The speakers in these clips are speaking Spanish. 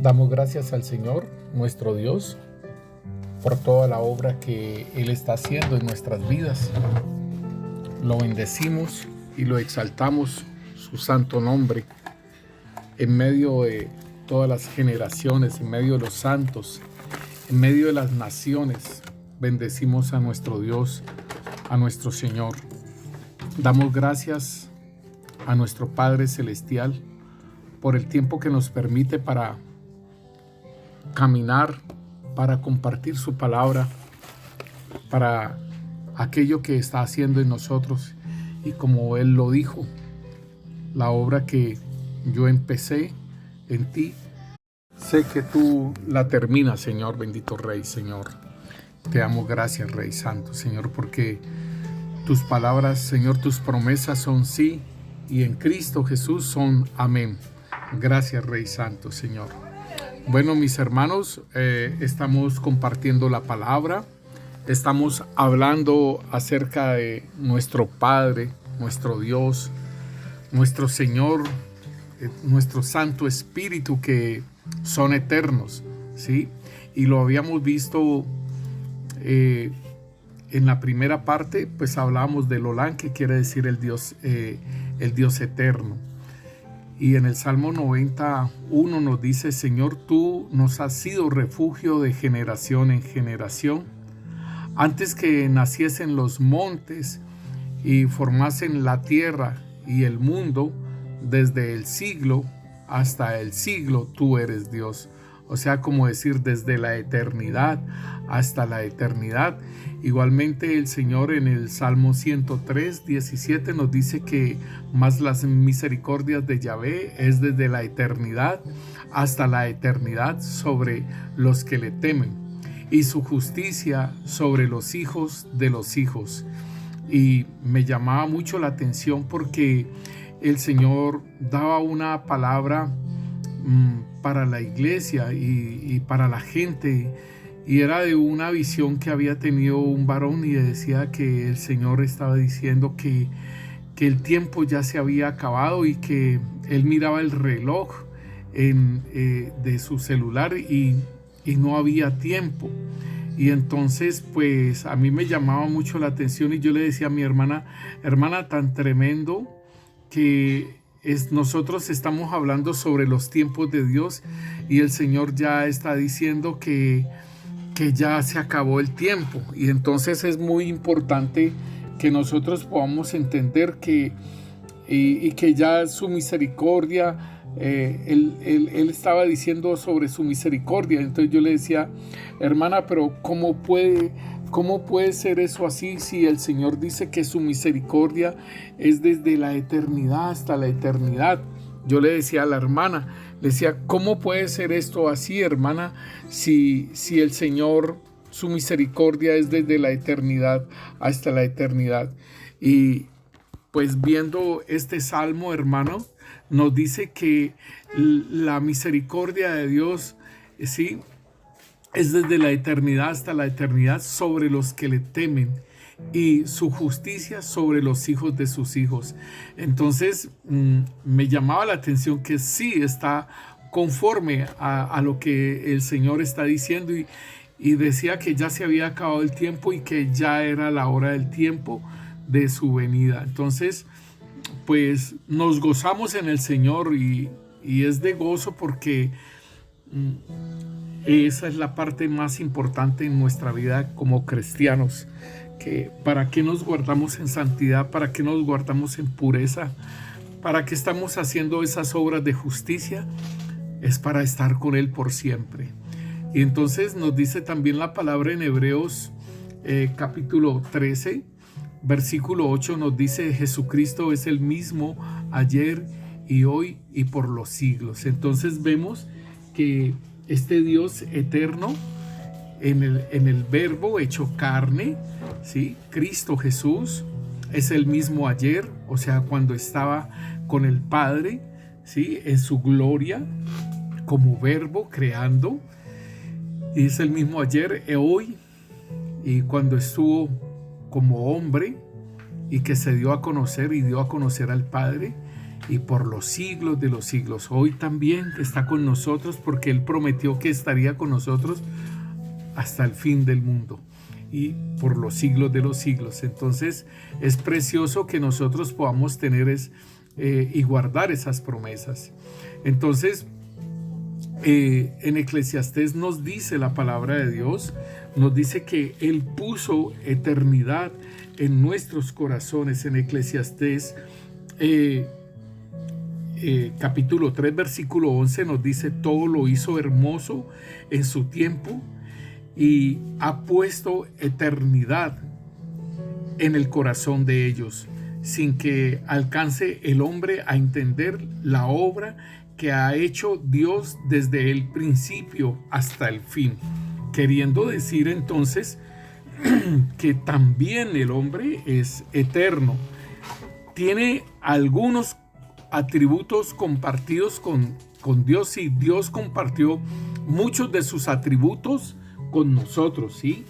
Damos gracias al Señor, nuestro Dios, por toda la obra que Él está haciendo en nuestras vidas. Lo bendecimos y lo exaltamos, su santo nombre, en medio de todas las generaciones, en medio de los santos, en medio de las naciones. Bendecimos a nuestro Dios, a nuestro Señor. Damos gracias a nuestro Padre Celestial por el tiempo que nos permite para caminar, para compartir su palabra, para aquello que está haciendo en nosotros. Y como Él lo dijo, la obra que yo empecé en ti, sé que tú la terminas, Señor. Bendito Rey, Señor. Te damos gracias, Rey Santo, Señor, porque tus palabras, Señor, tus promesas son sí, y en Cristo Jesús son amén. Gracias, Rey Santo, Señor. Bueno, mis hermanos, estamos compartiendo la palabra, estamos hablando acerca de nuestro Padre, nuestro Dios, nuestro Señor, nuestro Santo Espíritu, que son eternos, ¿sí? Y lo habíamos visto en la primera parte, pues hablábamos del Olán, que quiere decir el Dios eterno. Y en el Salmo 91 nos dice: Señor, tú nos has sido refugio de generación en generación. Antes que naciesen los montes y formasen la tierra y el mundo, desde el siglo hasta el siglo, tú eres Dios. O sea, como decir, desde la eternidad hasta la eternidad. Igualmente el Señor en el Salmo 103, 17 nos dice que más las misericordias de Yahvé es desde la eternidad hasta la eternidad sobre los que le temen, y su justicia sobre los hijos de los hijos. Y me llamaba mucho la atención porque el Señor daba una palabra para la iglesia y para la gente, y era de una visión que había tenido un varón, y decía que el Señor estaba diciendo que el tiempo ya se había acabado, y que él miraba el reloj de su celular y no había tiempo. Y entonces pues a mí me llamaba mucho la atención, y yo le decía a mi hermana, tan tremendo que nosotros estamos hablando sobre los tiempos de Dios, y el Señor ya está diciendo que ya se acabó el tiempo. Y entonces es muy importante que nosotros podamos entender que ya su misericordia, él estaba diciendo sobre su misericordia. Entonces yo le decía: hermana, pero ¿cómo puede ser eso así si el Señor dice que su misericordia es desde la eternidad hasta la eternidad? Yo le decía a la hermana, le decía: ¿cómo puede ser esto así, hermana, si el Señor, su misericordia es desde la eternidad hasta la eternidad? Y pues viendo este salmo, hermano, nos dice que la misericordia de Dios, ¿sí?, es desde la eternidad hasta la eternidad sobre los que le temen, y su justicia sobre los hijos de sus hijos. Entonces me llamaba la atención que sí está conforme a lo que el Señor está diciendo, y decía que ya se había acabado el tiempo y que ya era la hora del tiempo de su venida. Entonces pues nos gozamos en el Señor, y es de gozo porque esa es la parte más importante en nuestra vida como cristianos. Que ¿para qué nos guardamos en santidad? ¿Para qué nos guardamos en pureza? ¿Para qué estamos haciendo esas obras de justicia? Es para estar con Él por siempre. Y entonces nos dice también la palabra en Hebreos capítulo 13, versículo 8, nos dice: Jesucristo es el mismo ayer y hoy y por los siglos. Entonces vemos que este Dios eterno, en el verbo hecho carne, ¿sí?, Cristo Jesús, es el mismo ayer, o sea, cuando estaba con el Padre, ¿sí?, en su gloria como verbo creando, y es el mismo ayer, hoy, y cuando estuvo como hombre y que se dio a conocer y dio a conocer al Padre, y por los siglos de los siglos. Hoy también está con nosotros porque Él prometió que estaría con nosotros hasta el fin del mundo y por los siglos de los siglos. Entonces es precioso que nosotros podamos tener y guardar esas promesas. Entonces en Eclesiastés nos dice la palabra de Dios, nos dice que Él puso eternidad en nuestros corazones. En Eclesiastés capítulo 3 versículo 11 nos dice: todo lo hizo hermoso en su tiempo y ha puesto eternidad en el corazón de ellos, sin que alcance el hombre a entender la obra que ha hecho Dios desde el principio hasta el fin. Queriendo decir entonces que también el hombre es eterno. Tiene algunos atributos compartidos con Dios, y Dios compartió muchos de sus atributos con nosotros, ¿sí?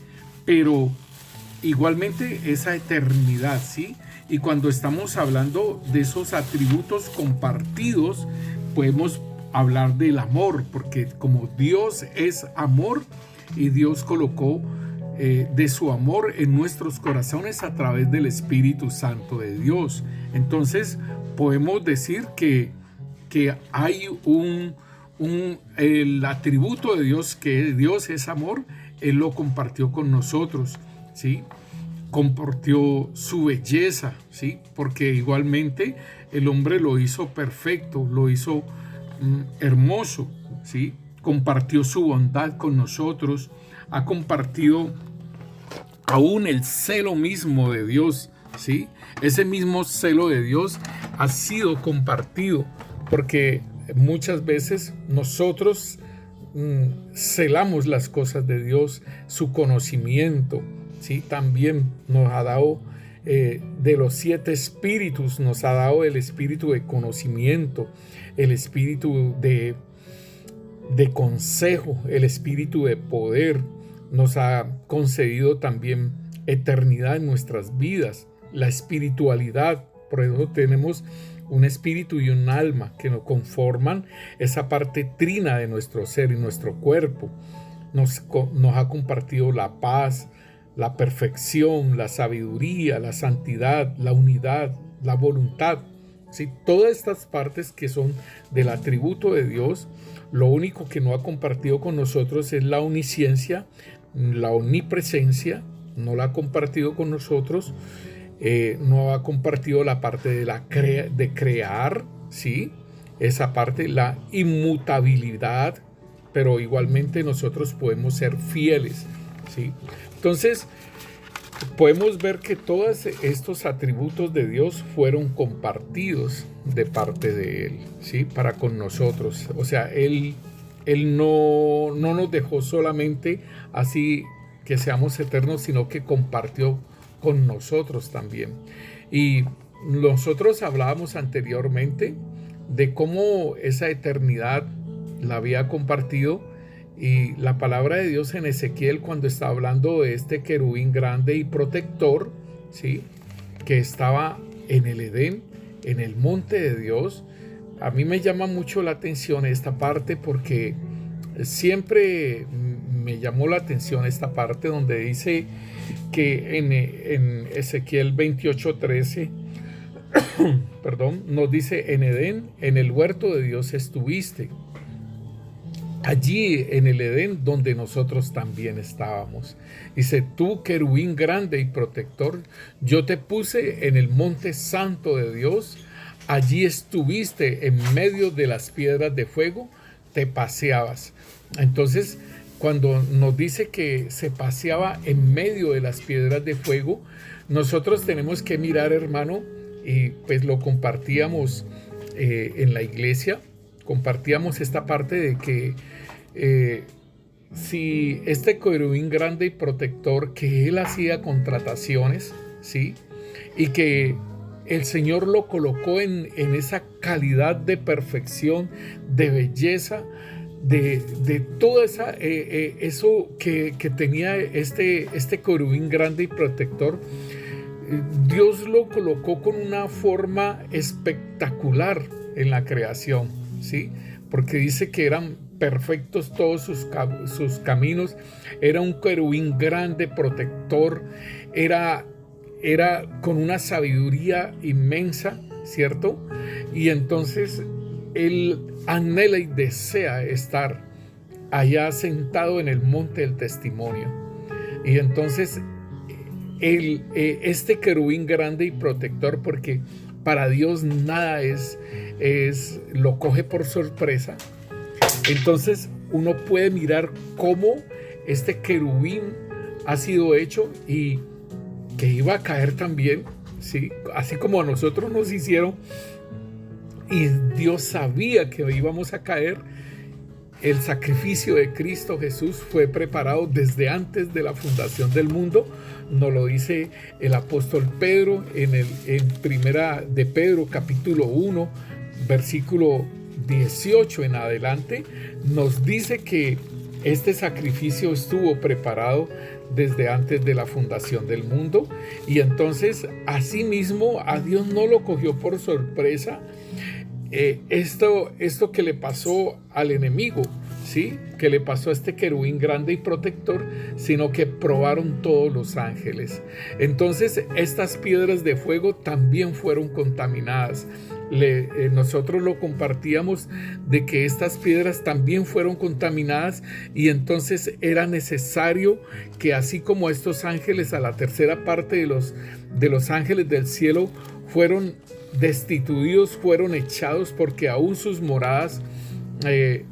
Pero igualmente esa eternidad, ¿sí? Y cuando estamos hablando de esos atributos compartidos, podemos hablar del amor, porque como Dios es amor y Dios colocó de su amor en nuestros corazones a través del Espíritu Santo de Dios. Entonces podemos decir que hay el atributo de Dios, que Dios es amor. Él lo compartió con nosotros, ¿sí? Compartió su belleza, ¿sí? Porque igualmente el hombre lo hizo perfecto, lo hizo hermoso, ¿sí? Compartió su bondad con nosotros, ha compartido aún el celo mismo de Dios, ¿sí? Ese mismo celo de Dios ha sido compartido, porque muchas veces nosotros celamos las cosas de Dios, su conocimiento, ¿sí? También nos ha dado de los 7 espíritus, nos ha dado el espíritu de conocimiento, el espíritu de consejo, el espíritu de poder. Nos ha concedido también eternidad en nuestras vidas, la espiritualidad. Por eso tenemos un espíritu y un alma que nos conforman esa parte trina de nuestro ser y nuestro cuerpo. Nos ha compartido la paz, la perfección, la sabiduría, la santidad, la unidad, la voluntad. ¿Sí? Todas estas partes que son del atributo de Dios, lo único que no ha compartido con nosotros es la omnisciencia, la omnipresencia, no la ha compartido con nosotros. No ha compartido la parte de crear, ¿sí? Esa parte, la inmutabilidad, pero igualmente nosotros podemos ser fieles, ¿sí? Entonces, podemos ver que todos estos atributos de Dios fueron compartidos de parte de Él, ¿sí? Para con nosotros. O sea, Él no nos dejó solamente así que seamos eternos, sino que compartió con nosotros también. Y nosotros hablábamos anteriormente de cómo esa eternidad la había compartido, y la palabra de Dios en Ezequiel, cuando está hablando de este querubín grande y protector, ¿sí? Que estaba en el Edén, en el monte de Dios. A mí me llama mucho la atención esta parte, porque siempre me llamó la atención esta parte donde dice que en Ezequiel 28:13 perdón, nos dice: en Edén, en el huerto de Dios estuviste. Allí en el Edén donde nosotros también estábamos. Dice: tú, querubín grande y protector, yo te puse en el monte santo de Dios. Allí estuviste en medio de las piedras de fuego, te paseabas. Entonces, cuando nos dice que se paseaba en medio de las piedras de fuego, nosotros tenemos que mirar, hermano, y pues lo compartíamos en la iglesia, compartíamos esta parte de que si este querubín grande y protector, que él hacía contrataciones, ¿sí? Y que el Señor lo colocó en esa calidad de perfección, de belleza, de toda esa eso que tenía este querubín grande y protector. Dios lo colocó con una forma espectacular en la creación, ¿sí? Porque dice que eran perfectos todos sus caminos. Era un querubín grande, protector, era con una sabiduría inmensa, ¿cierto? Y entonces él anhela y desea estar allá sentado en el monte del testimonio. Y entonces este querubín grande y protector, porque para Dios nada lo coge por sorpresa. Entonces uno puede mirar cómo este querubín ha sido hecho y que iba a caer también, ¿sí? Así como a nosotros nos hicieron, y Dios sabía que íbamos a caer. El sacrificio de Cristo Jesús fue preparado desde antes de la fundación del mundo. Nos lo dice el apóstol Pedro en Primera de Pedro, capítulo 1, versículo 18 en adelante. Nos dice que este sacrificio estuvo preparado desde antes de la fundación del mundo. Y entonces, asimismo, a Dios no lo cogió por sorpresa esto que le pasó al enemigo, ¿sí? Que le pasó a este querubín grande y protector, sino que probaron todos los ángeles. Entonces estas piedras de fuego también fueron contaminadas. Nosotros lo compartíamos de que estas piedras también fueron contaminadas, y entonces era necesario que, así como estos ángeles, a la tercera parte de los ángeles del cielo fueron destituidos, fueron echados, porque aún sus moradas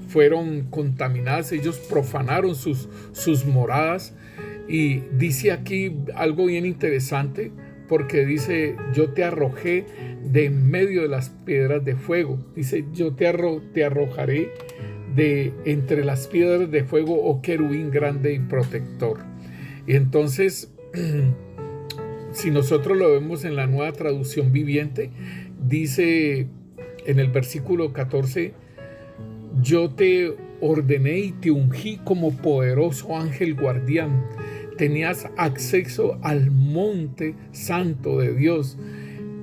fueron contaminadas. Ellos profanaron sus moradas. Y dice aquí algo bien interesante, porque dice: yo te arrojé de en medio de las piedras de fuego. Dice: yo te arrojaré de entre las piedras de fuego, oh querubín grande y protector. Y entonces si nosotros lo vemos en la Nueva Traducción Viviente, dice en el versículo 14: yo te ordené y te ungí como poderoso ángel guardián. Tenías acceso al monte santo de Dios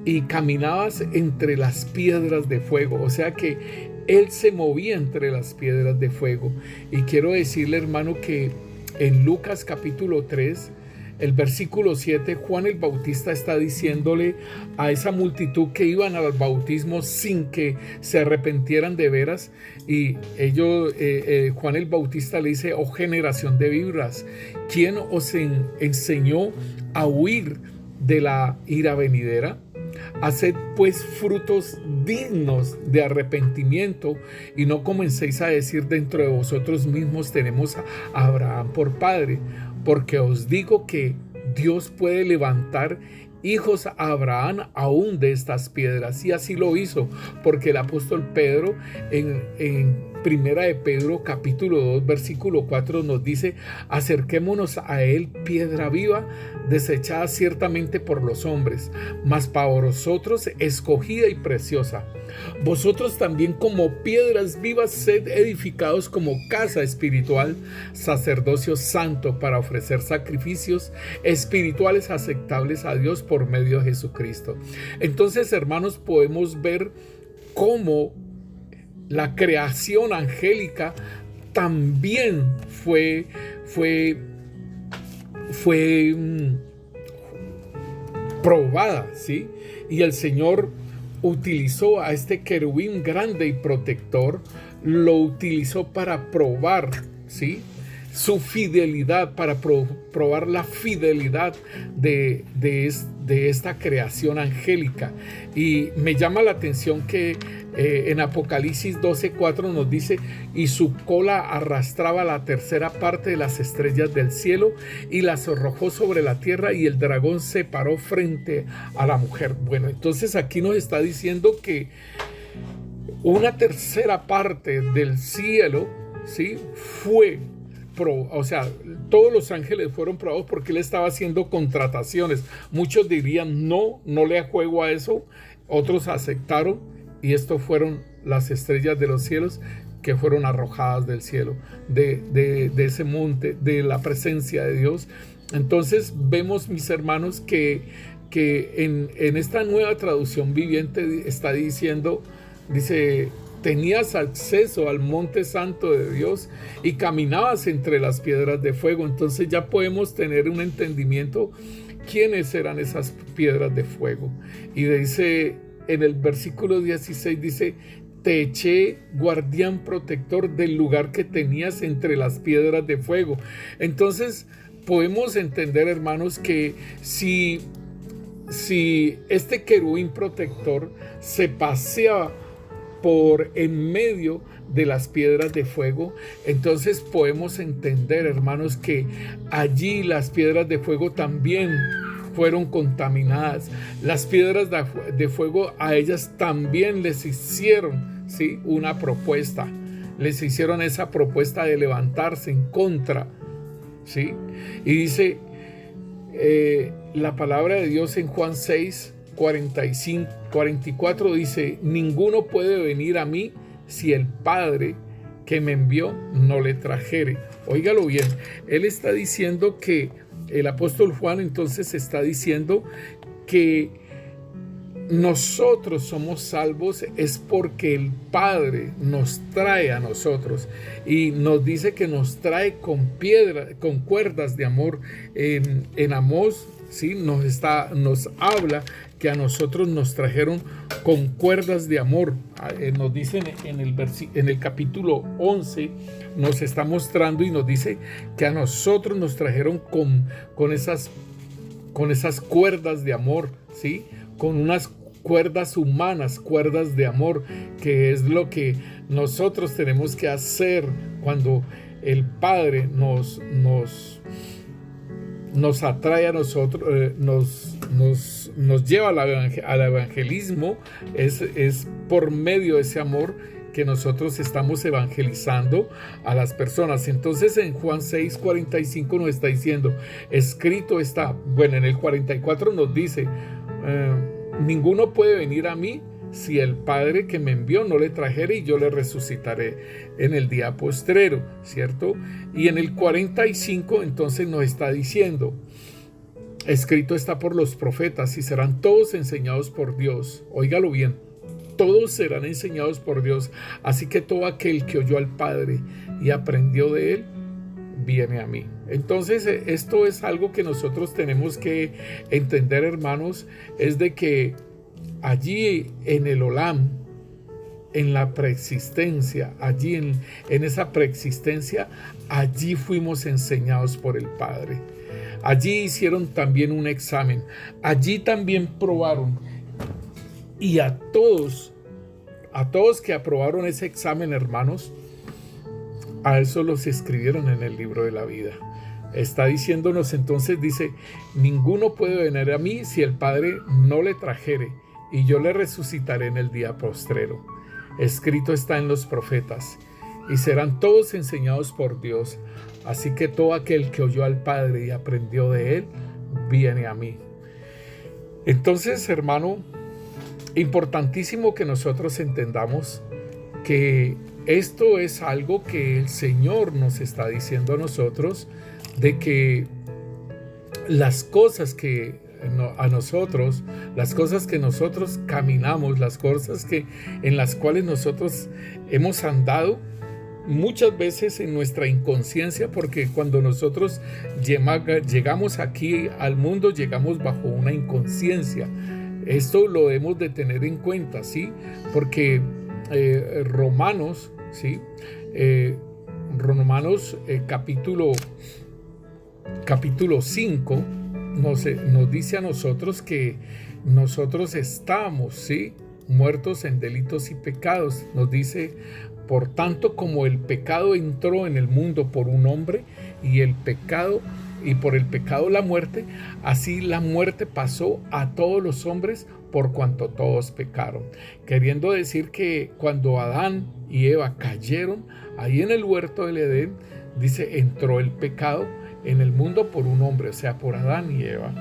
y caminabas entre las piedras de fuego. O sea que Él se movía entre las piedras de fuego. Y quiero decirle, hermano, que en Lucas capítulo 3, el versículo 7, Juan el Bautista está diciéndole a esa multitud que iban al bautismo sin que se arrepintieran de veras, y Juan el Bautista le dice: oh generación de víboras, ¿quién os enseñó a huir de la ira venidera? Haced pues frutos dignos de arrepentimiento, y no comencéis a decir dentro de vosotros mismos: tenemos a Abraham por padre. Porque os digo que Dios puede levantar hijos a Abraham aún de estas piedras. Y así lo hizo, porque el apóstol Pedro en Primera de Pedro capítulo 2 versículo 4 nos dice: acerquémonos a él, piedra viva, desechada ciertamente por los hombres, mas para vosotros escogida y preciosa. Vosotros también, como piedras vivas, sed edificados como casa espiritual, sacerdocio santo, para ofrecer sacrificios espirituales aceptables a Dios por medio de Jesucristo. Entonces, hermanos, podemos ver cómo la creación angélica también fue probada, ¿sí? Y el Señor utilizó a este querubín grande y protector, lo utilizó para probar, ¿sí?, su fidelidad, para probar la fidelidad de esta creación angélica. Y me llama la atención que en Apocalipsis 12:4 nos dice: y su cola arrastraba la tercera parte de las estrellas del cielo y las arrojó sobre la tierra, y el dragón se paró frente a la mujer. Bueno, entonces aquí nos está diciendo que una tercera parte del cielo, ¿sí?, todos los ángeles fueron probados, porque él estaba haciendo contrataciones. Muchos dirían: no le juego a eso. Otros aceptaron, y estos fueron las estrellas de los cielos que fueron arrojadas del cielo, de ese monte, de la presencia de Dios. Entonces vemos, mis hermanos, que que en esta nueva traducción viviente está diciendo, dice, tenías acceso al monte santo de Dios y caminabas entre las piedras de fuego. Entonces ya podemos tener un entendimiento quiénes eran esas piedras de fuego. Y dice en el versículo 16, dice, te eché guardián protector del lugar que tenías entre las piedras de fuego. Entonces podemos entender, hermanos, que si este querubín protector se paseaba por en medio de las piedras de fuego, entonces podemos entender, hermanos, que allí las piedras de fuego también fueron contaminadas. Las piedras de fuego a ellas también les hicieron, ¿sí?, una propuesta. Les hicieron esa propuesta de levantarse en contra, ¿sí? Y dice la palabra de Dios en Juan 6, 44 dice, ninguno puede venir a mí si el Padre que me envió no le trajere. Óigalo bien, él está diciendo que el apóstol Juan entonces está diciendo que nosotros somos salvos es porque el Padre nos trae a nosotros, y nos dice que nos trae con cuerdas de amor. En Amós, ¿sí?, nos habla que a nosotros nos trajeron con cuerdas de amor. Nos dice en el capítulo 11, nos está mostrando y nos dice que a nosotros nos trajeron con esas cuerdas de amor, ¿sí?, con unas cuerdas humanas, cuerdas de amor, que es lo que nosotros tenemos que hacer cuando el Padre nos atrae a nosotros, nos lleva al evangelismo. Es por medio de ese amor que nosotros estamos evangelizando a las personas. Entonces en Juan 6, 45 nos está diciendo, escrito está, bueno, en el 44 nos dice, ninguno puede venir a mí si el Padre que me envió no le trajere, y yo le resucitaré en el día postrero, ¿cierto? Y en el 45 entonces nos está diciendo, escrito está por los profetas, y serán todos enseñados por Dios. Óigalo bien, todos serán enseñados por Dios. Así que todo aquel que oyó al Padre y aprendió de él, viene a mí. Entonces esto es algo que nosotros tenemos que entender, hermanos, es de que allí en el Olam, en la preexistencia, allí en esa preexistencia, allí fuimos enseñados por el Padre. Allí hicieron también un examen, allí también probaron, y a todos que aprobaron ese examen, hermanos, a eso los escribieron en el libro de la vida. Está diciéndonos entonces, dice, ninguno puede venir a mí si el Padre no le trajere, y yo le resucitaré en el día postrero. Escrito está en los profetas, y serán todos enseñados por Dios. Así que todo aquel que oyó al Padre y aprendió de él, viene a mí. Entonces, hermano, importantísimo que nosotros entendamos que esto es algo que el Señor nos está diciendo a nosotros, de que las cosas que nosotros caminamos, las cosas en las cuales nosotros hemos andado, muchas veces en nuestra inconsciencia, porque cuando nosotros llegamos aquí al mundo, llegamos bajo una inconsciencia. Esto lo debemos de tener en cuenta, ¿sí? Porque Romanos, ¿sí? Romanos capítulo 5 nos dice a nosotros que nosotros estamos, ¿sí?, muertos en delitos y pecados. Nos dice, por tanto, como el pecado entró en el mundo por un hombre, y por el pecado la muerte, así la muerte pasó a todos los hombres por cuanto todos pecaron. Queriendo decir que cuando Adán y Eva cayeron ahí en el huerto del Edén, dice, entró el pecado en el mundo por un hombre, o sea, por Adán y Eva.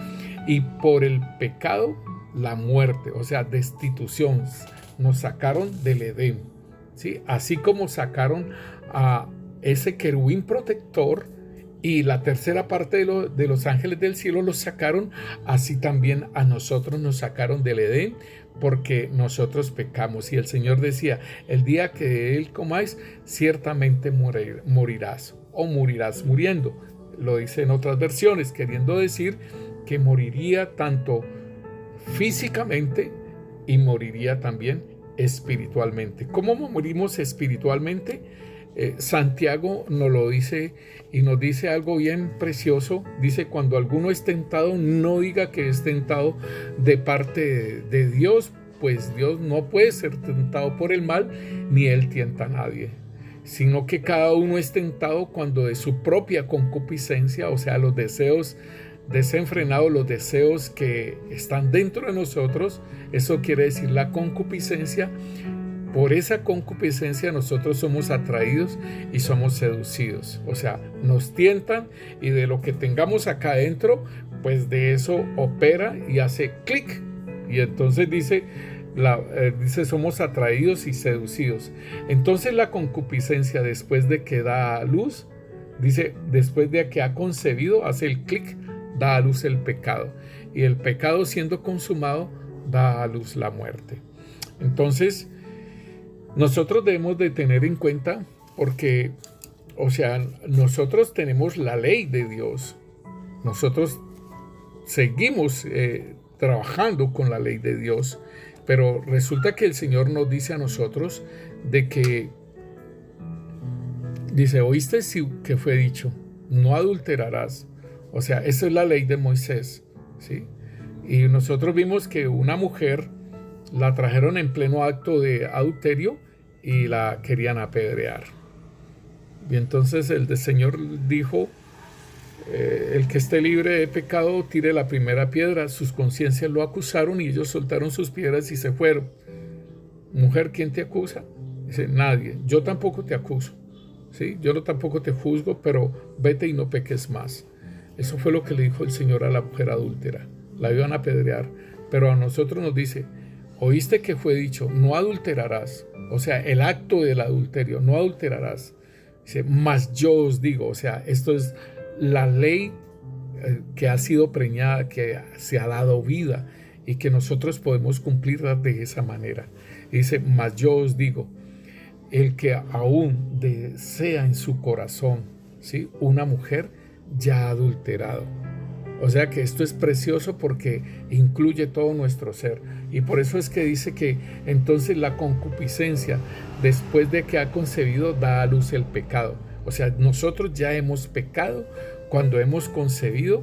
Y por el pecado, la muerte, o sea, destitución. Nos sacaron del Edén, ¿sí? Así como sacaron a ese querubín protector y la tercera parte de los ángeles del cielo los sacaron, así también a nosotros nos sacaron del Edén, porque nosotros pecamos. Y el Señor decía, el día que de él comáis, ciertamente morirás, o morirás muriendo. Lo dice en otras versiones, queriendo decir que moriría tanto físicamente y moriría también espiritualmente. ¿Cómo morimos espiritualmente? Santiago nos lo dice y nos dice algo bien precioso. Dice, cuando alguno es tentado, no diga que es tentado de parte de Dios, pues Dios no puede ser tentado por el mal, ni él tienta a nadie, sino que cada uno es tentado cuando de su propia concupiscencia, o sea, los deseos desenfrenados, los deseos que están dentro de nosotros, eso quiere decir la concupiscencia. Por esa concupiscencia nosotros somos atraídos y somos seducidos. O sea, nos tientan y de lo que tengamos acá adentro, pues de eso opera y hace clic. Y entonces dice, somos atraídos y seducidos. Entonces la concupiscencia, después de que da a luz, dice, después de que ha concebido, hace el clic, da a luz el pecado. Y el pecado, siendo consumado, da a luz la muerte. Entonces, nosotros debemos de tener en cuenta, porque, o sea, nosotros tenemos la ley de Dios. Nosotros seguimos trabajando con la ley de Dios, pero resulta que el Señor nos dice a nosotros de que, dice, ¿oíste que fue dicho? No adulterarás. O sea, esa es la ley de Moisés, ¿sí? Y nosotros vimos que una mujer la trajeron en pleno acto de adulterio y la querían apedrear. Y entonces el Señor dijo, el que esté libre de pecado tire la primera piedra. Sus conciencias lo acusaron y ellos soltaron sus piedras y se fueron. Mujer, ¿quién te acusa? Dice, nadie. Yo tampoco te acuso, ¿sí? Yo tampoco te juzgo, pero vete y no peques más. Eso fue lo que le dijo el Señor a la mujer adúltera. La iban a apedrear, pero a nosotros nos dice, ¿oíste que fue dicho? No adulterarás. O sea, el acto del adulterio, no adulterarás. Dice, mas yo os digo, o sea, esto es la ley que ha sido preñada, que se ha dado vida y que nosotros podemos cumplirla de esa manera. Y dice, mas yo os digo, el que aún desea en su corazón, ¿sí?, una mujer, ya adulterado. O sea que esto es precioso porque incluye todo nuestro ser. Y por eso es que dice que entonces la concupiscencia, después de que ha concebido, da a luz el pecado. O sea, nosotros ya hemos pecado cuando hemos concebido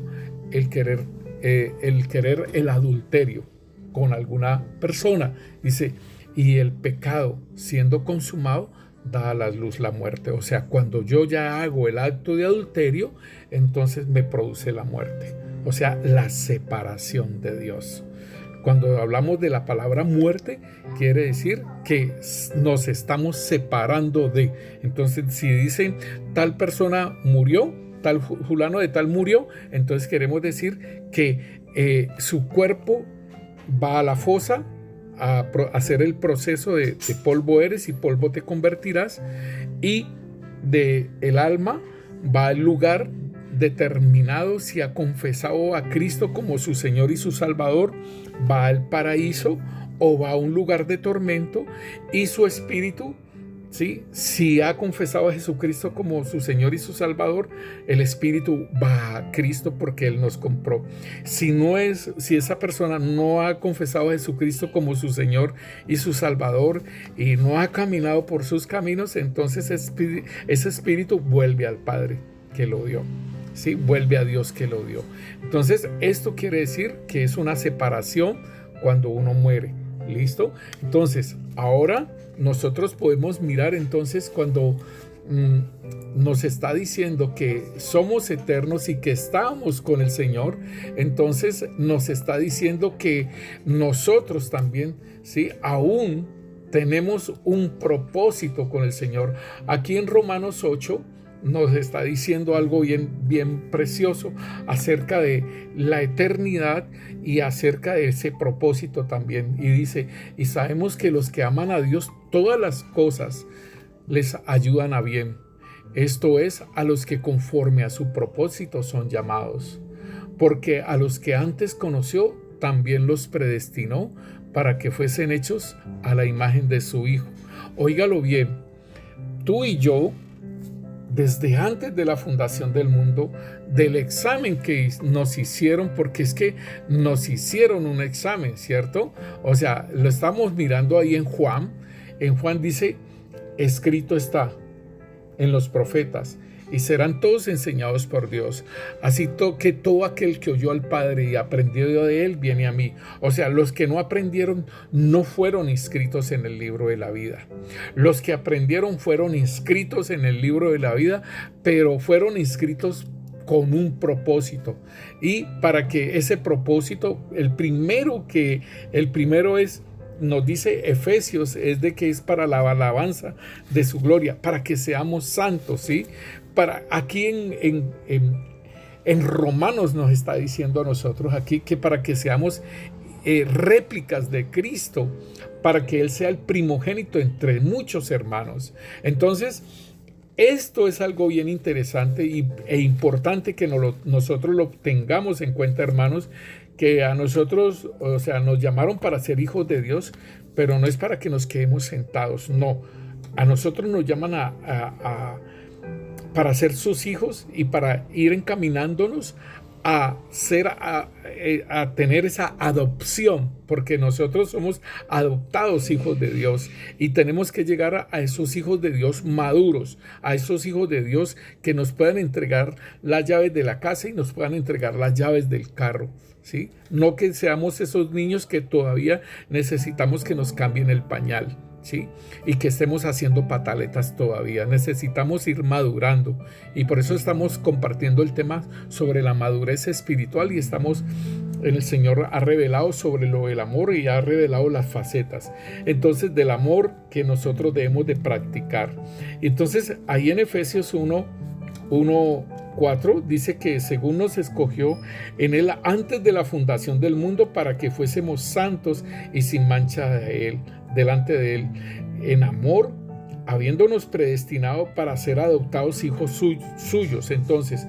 el querer el adulterio con alguna persona. Dice, y el pecado, siendo consumado, da a la luz la muerte. O sea, cuando yo ya hago el acto de adulterio, entonces me produce la muerte. O sea, la separación de Dios. Cuando hablamos de la palabra muerte, quiere decir que nos estamos separando de. Entonces, si dicen tal persona murió, tal fulano de tal murió, entonces queremos decir que su cuerpo va a la fosa a hacer el proceso de polvo eres y polvo te convertirás, y de el alma va al lugar determinado. Si ha confesado a Cristo como su Señor y su Salvador, va al paraíso o va a un lugar de tormento, y su espíritu, ¿sí?, si ha confesado a Jesucristo como su Señor y su Salvador, el espíritu va a Cristo porque Él nos compró. Si esa persona no ha confesado a Jesucristo como su Señor y su Salvador y no ha caminado por sus caminos, entonces ese espíritu vuelve al Padre que lo dio, ¿sí?, vuelve a Dios que lo dio. Entonces esto quiere decir que es una separación cuando uno muere. ¿Listo? Entonces, ahora nosotros podemos mirar entonces cuando nos está diciendo que somos eternos y que estamos con el Señor, entonces nos está diciendo que nosotros también, ¿sí?, aún tenemos un propósito con el Señor. Aquí en Romanos 8 nos está diciendo algo bien precioso acerca de la eternidad y acerca de ese propósito también. Y dice, y sabemos que los que aman a Dios, todas las cosas les ayudan a bien. Esto es, a los que conforme a su propósito son llamados. Porque a los que antes conoció, también los predestinó para que fuesen hechos a la imagen de su Hijo. Óigalo bien, tú y yo, desde antes de la fundación del mundo, del examen que nos hicieron, porque es que nos hicieron un examen, ¿cierto? O sea, lo estamos mirando ahí en Juan. En Juan dice, escrito está en los profetas, y serán todos enseñados por Dios. Así que todo aquel que oyó al Padre y aprendió de él, viene a mí. O sea, los que no aprendieron no fueron inscritos en el libro de la vida. Los que aprendieron fueron inscritos en el libro de la vida, pero fueron inscritos con un propósito. Y para que ese propósito, el primero es, nos dice Efesios, es de que es para la alabanza de su gloria, para que seamos santos, ¿sí? Aquí en Romanos nos está diciendo a nosotros aquí que para que seamos réplicas de Cristo, para que Él sea el primogénito entre muchos hermanos. Entonces, esto es algo bien interesante e importante que nosotros lo tengamos en cuenta, hermanos, que a nosotros, o sea, nos llamaron para ser hijos de Dios, pero no es para que nos quedemos sentados, no. A nosotros nos llaman para ser sus hijos y para ir encaminándonos a tener esa adopción, porque nosotros somos adoptados hijos de Dios y tenemos que llegar a esos hijos de Dios maduros, a esos hijos de Dios que nos puedan entregar las llaves de la casa y nos puedan entregar las llaves del carro, ¿sí? No que seamos esos niños que todavía necesitamos que nos cambien el pañal, ¿sí? Y que estemos haciendo pataletas todavía. Necesitamos ir madurando, y por eso estamos compartiendo el tema sobre la madurez espiritual, y el Señor ha revelado sobre lo del amor y ha revelado las facetas entonces del amor que nosotros debemos de practicar. Entonces ahí en Efesios 1:4 dice que según nos escogió en él antes de la fundación del mundo, para que fuésemos santos y sin mancha delante de él, en amor, habiéndonos predestinado para ser adoptados hijos suyos. Entonces,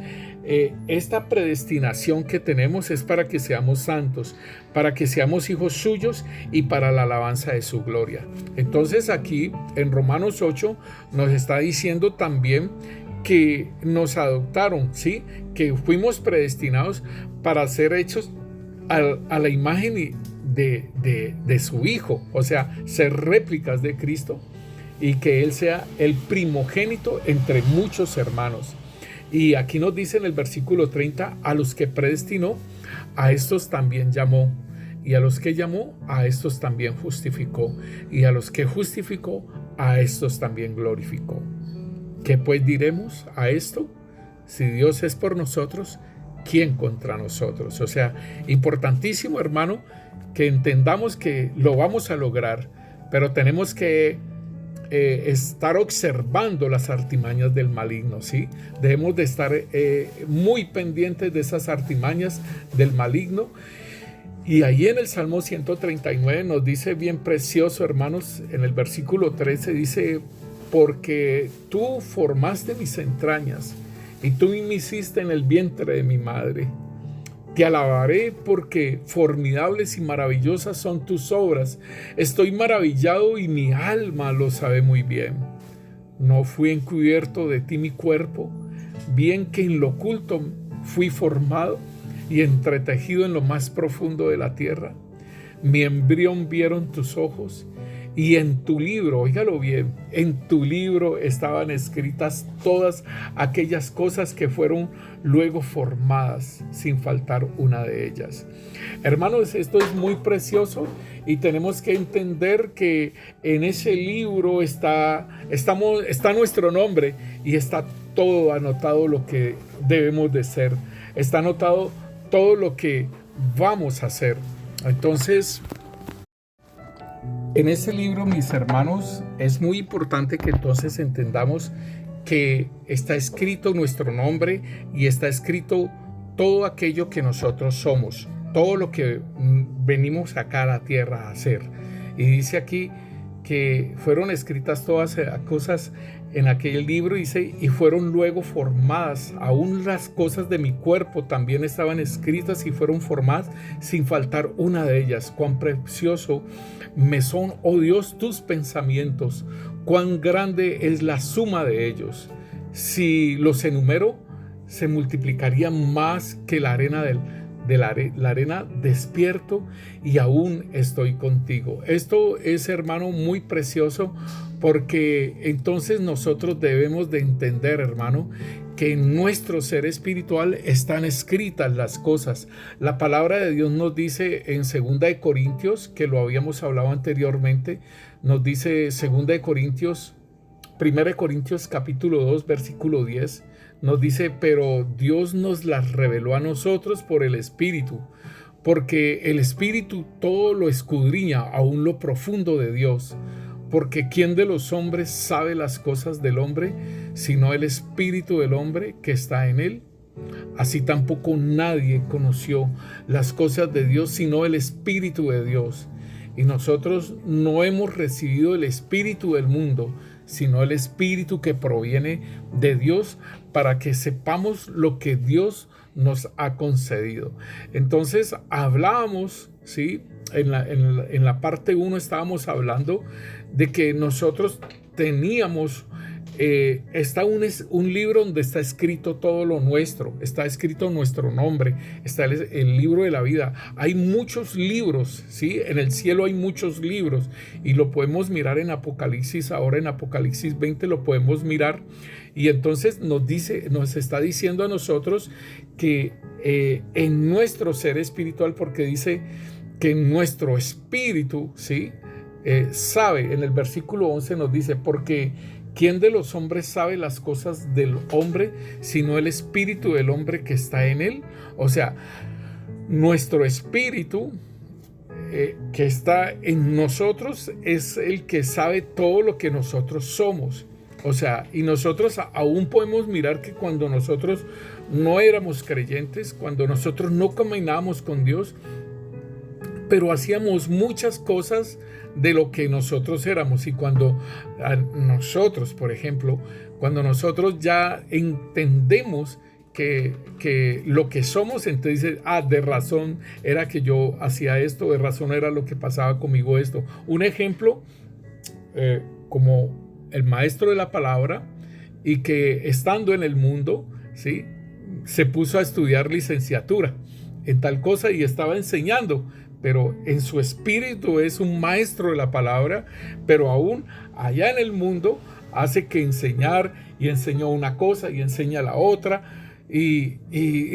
esta predestinación que tenemos es para que seamos santos, para que seamos hijos suyos y para la alabanza de su gloria. Entonces aquí en Romanos 8 nos está diciendo también que nos adoptaron, ¿sí? Que fuimos predestinados para ser hechos a la imagen de su Hijo, o sea, ser réplicas de Cristo, y que Él sea el primogénito entre muchos hermanos. Y aquí nos dice en el versículo 30, a los que predestinó, a estos también llamó, y a los que llamó, a estos también justificó, y a los que justificó, a estos también glorificó. ¿Qué pues diremos a esto? Si Dios es por nosotros, ¿quién contra nosotros? O sea, importantísimo, hermano, que entendamos que lo vamos a lograr, pero tenemos que estar observando las artimañas del maligno, ¿sí? Debemos de estar muy pendientes de esas artimañas del maligno. Y ahí en el Salmo 139 nos dice bien precioso, hermanos, en el versículo 13 dice: porque tú formaste mis entrañas y tú me hiciste en el vientre de mi madre. Te alabaré porque formidables y maravillosas son tus obras. Estoy maravillado y mi alma lo sabe muy bien. No fui encubierto de ti mi cuerpo, bien que en lo oculto fui formado y entretejido en lo más profundo de la tierra. Mi embrión vieron tus ojos, y en tu libro, óigalo bien, en tu libro estaban escritas todas aquellas cosas que fueron luego formadas, sin faltar una de ellas. Hermanos, esto es muy precioso y tenemos que entender que en ese libro está nuestro nombre, y está todo anotado lo que debemos de ser. Está anotado todo lo que vamos a hacer. Entonces, en ese libro, mis hermanos, es muy importante que entonces entendamos que está escrito nuestro nombre y está escrito todo aquello que nosotros somos, todo lo que venimos acá a la tierra a hacer. Y dice aquí que fueron escritas todas cosas en aquel libro, dice, y fueron luego formadas, aún las cosas de mi cuerpo también estaban escritas y fueron formadas sin faltar una de ellas. Cuán precioso me son, oh Dios, tus pensamientos, cuán grande es la suma de ellos. Si los enumero, se multiplicarían más que la arena la arena. Despierto y aún estoy contigo. Esto es, hermano, muy precioso, porque entonces nosotros debemos de entender, hermano, que en nuestro ser espiritual están escritas las cosas. La palabra de Dios nos dice en 2 de Corintios, que lo habíamos hablado anteriormente, nos dice 2 de Corintios, 1 de Corintios capítulo 2, versículo 10, nos dice, pero Dios nos las reveló a nosotros por el Espíritu, porque el Espíritu todo lo escudriña, aún lo profundo de Dios. Porque ¿quién de los hombres sabe las cosas del hombre, sino el Espíritu del hombre que está en él? Así tampoco nadie conoció las cosas de Dios, sino el Espíritu de Dios. Y nosotros no hemos recibido el espíritu del mundo, sino el Espíritu que proviene de Dios, para que sepamos lo que Dios nos ha concedido. Entonces hablábamos, ¿sí? En la parte 1 estábamos hablando de que nosotros teníamos, está un libro donde está escrito todo lo nuestro, está escrito nuestro nombre, está el libro de la vida. Hay muchos libros, ¿sí? En el cielo hay muchos libros y lo podemos mirar en Apocalipsis, ahora en Apocalipsis 20 lo podemos mirar, y entonces nos está diciendo a nosotros que en nuestro ser espiritual, porque dice que nuestro espíritu, ¿sí? Sabe, en el versículo 11 nos dice, porque ¿quién de los hombres sabe las cosas del hombre, sino el espíritu del hombre que está en él? O sea, nuestro espíritu que está en nosotros es el que sabe todo lo que nosotros somos. O sea, y nosotros aún podemos mirar que cuando nosotros no éramos creyentes, cuando nosotros no caminábamos con Dios, pero hacíamos muchas cosas de lo que nosotros éramos. Y cuando nosotros, por ejemplo, cuando nosotros ya entendemos que lo que somos, entonces de razón era que yo hacía esto, de razón era lo que pasaba conmigo esto. Un ejemplo, como el maestro de la palabra, y que estando en el mundo, ¿sí? Se puso a estudiar licenciatura en tal cosa y estaba enseñando, pero en su espíritu es un maestro de la palabra, pero aún allá en el mundo hace que enseñar, y enseñó una cosa y enseña la otra, y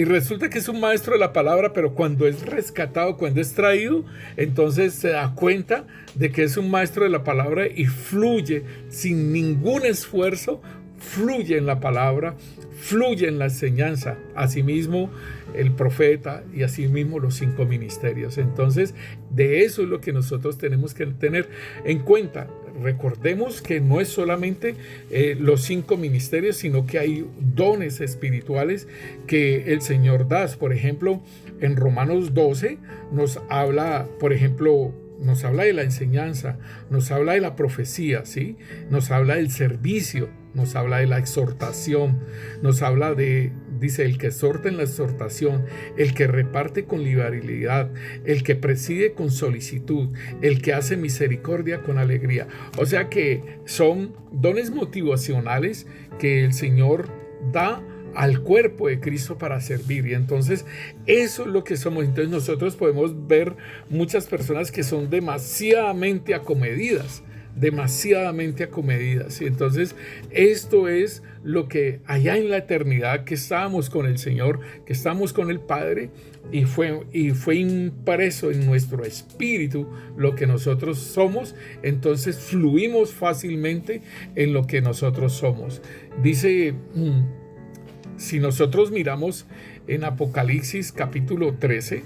resulta que es un maestro de la palabra, pero cuando es rescatado, cuando es traído, entonces se da cuenta de que es un maestro de la palabra y fluye sin ningún esfuerzo, fluye en la palabra, fluye en la enseñanza. Asimismo el profeta y asimismo los 5 ministerios. Entonces de eso es lo que nosotros tenemos que tener en cuenta. Recordemos que no es solamente los 5 ministerios, sino que hay dones espirituales que el Señor da. Por ejemplo, en Romanos 12 nos habla, por ejemplo, nos habla de la enseñanza, nos habla de la profecía, ¿sí? Nos habla del servicio, nos habla de la exhortación, nos habla de, dice, el que exhorta en la exhortación, el que reparte con liberalidad, el que preside con solicitud, el que hace misericordia con alegría. O sea que son dones motivacionales que el Señor da al cuerpo de Cristo para servir, y entonces eso es lo que somos. Entonces nosotros podemos ver muchas personas que son demasiadamente acomedidas, y entonces esto es lo que allá en la eternidad, que estábamos con el Señor, que estamos con el Padre, y fue impreso en nuestro espíritu lo que nosotros somos. Entonces fluimos fácilmente en lo que nosotros somos. Dice, si nosotros miramos en Apocalipsis capítulo 13,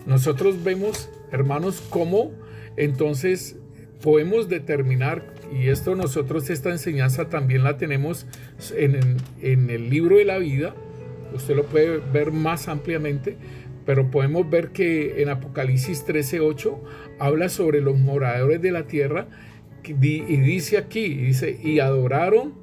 nosotros vemos, hermanos, cómo entonces podemos determinar, y esto nosotros, esta enseñanza también la tenemos en el libro de la vida, usted lo puede ver más ampliamente, pero podemos ver que en Apocalipsis 13:8 habla sobre los moradores de la tierra, y dice aquí, dice, y adoraron